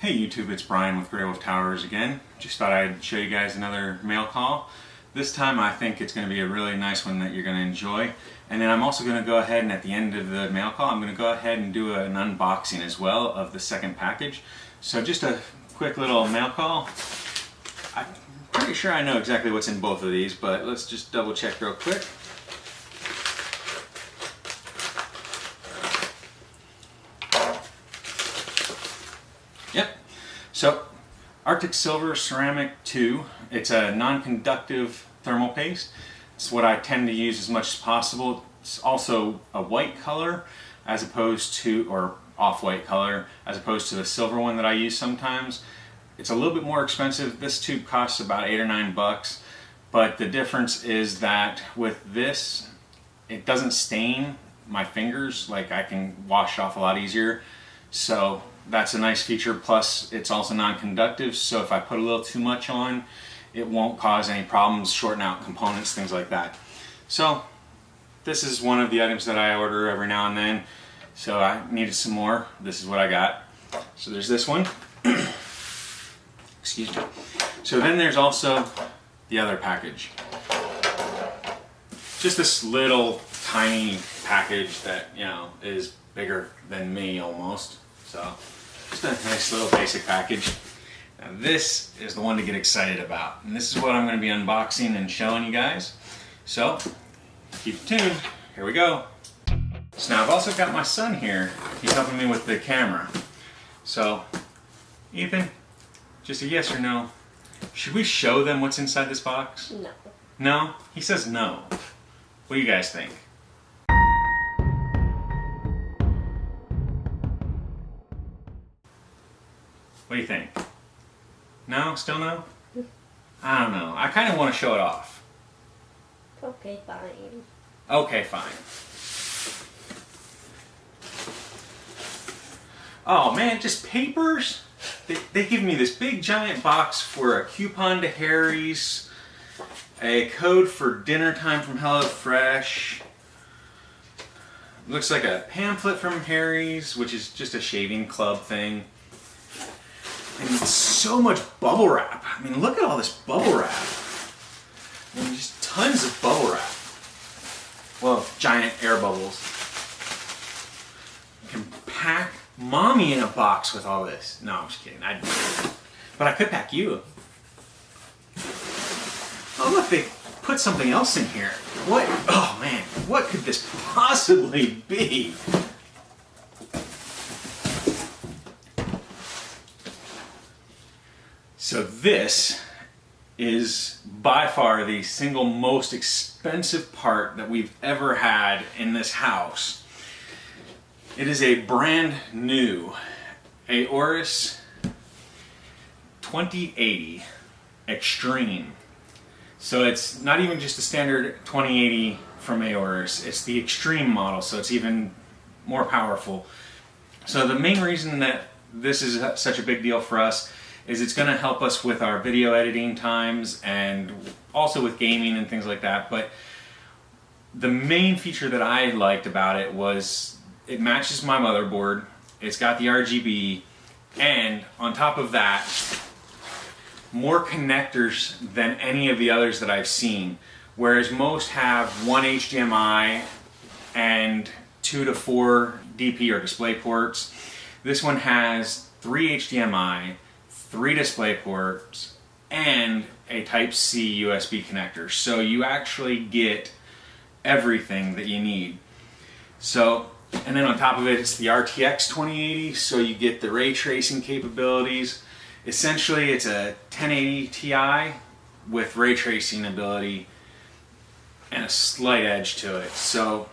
Hey YouTube, it's Brian with GreyWolf Towers again. Just thought I'd show you guys another mail call. This time I think it's going to be a really nice one that you're going to enjoy. And then I'm also going to go ahead and at the end of the mail call, I'm going to go ahead and do an unboxing as well of the second package. So just a quick little mail call. I'm pretty sure I know exactly what's in both of these, but let's just double check real quick. Yep. So, Arctic Silver Ceramic 2. It's a non-conductive thermal paste. It's what I tend to use as much as possible. It's also a white color as opposed to, or off-white color, as opposed to the silver one that I use sometimes. It's a little bit more expensive. This tube costs about $8 or $9, but the difference is that with this, it doesn't stain my fingers. Like, I can wash off a lot easier. So that's a nice feature, plus it's also non-conductive, so if I put a little too much on, it won't cause any problems, shorten out components, things like that. So this is one of the items that I order every now and then, so I needed some more. This is what I got. So there's this one. Excuse me. So then there's also the other package. Just this little tiny package that, you know, is bigger than me almost. So just a nice little basic package. Now this is the one to get excited about. And this is what I'm going to be unboxing and showing you guys. So keep tuned. Here we go. So now I've also got my son here. He's helping me with the camera. So Ethan, just a yes or no. Should we show them what's inside this box? No. No? He says no. What do you guys think? What do you think? No? Still no? I don't know. I kind of want to show it off. Okay, fine. Okay, fine. Oh man, just papers? They give me this big giant box for a coupon to Harry's, a code for dinner time from HelloFresh. Looks like a pamphlet from Harry's, which is just a shaving club thing. And so much bubble wrap. I mean, look at all this bubble wrap. I mean, just tons of bubble wrap. Well, giant air bubbles. You can pack mommy in a box with all this. No, I'm just kidding. But I could pack you. Oh, look, they put something else in here. What? Oh, man. What could this possibly be? So this is by far the single most expensive part that we've ever had in this house. It is a brand new Aorus 2080 Extreme. So it's not even just a standard 2080 from Aorus, it's the Extreme model, so it's even more powerful. So the main reason that this is such a big deal for us is it's going to help us with our video editing times and also with gaming and things like that. But the main feature that I liked about it was it matches my motherboard, it's got the RGB, and on top of that, more connectors than any of the others that I've seen. Whereas most have one HDMI and 2 to 4 DP or display ports, this one has 3 HDMI, 3 display ports, and a Type-C USB connector. So you actually get everything that you need. So, and then on top of it, it's the RTX 2080, so you get the ray tracing capabilities. Essentially, it's a 1080 Ti with ray tracing ability and a slight edge to it. So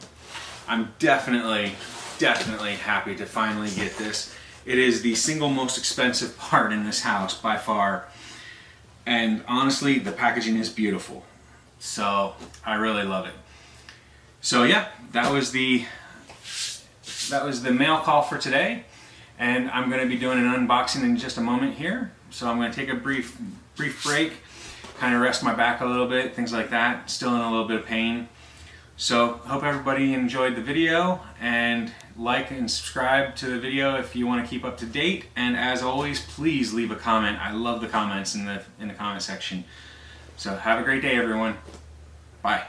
I'm definitely happy to finally get this. It is the single most expensive part in this house by far, and honestly the packaging is beautiful, so I really love it. So yeah, that was the mail call for today, and I'm going to be doing an unboxing in just a moment here. So I'm going to take a brief break, kind of rest my back a little bit, things like that. Still in a little bit of pain, So hope everybody enjoyed the video, and like and subscribe to the video if you want to keep up to date. And as always, please leave a comment. I love the comments in the comment section. So have a great day, everyone. Bye.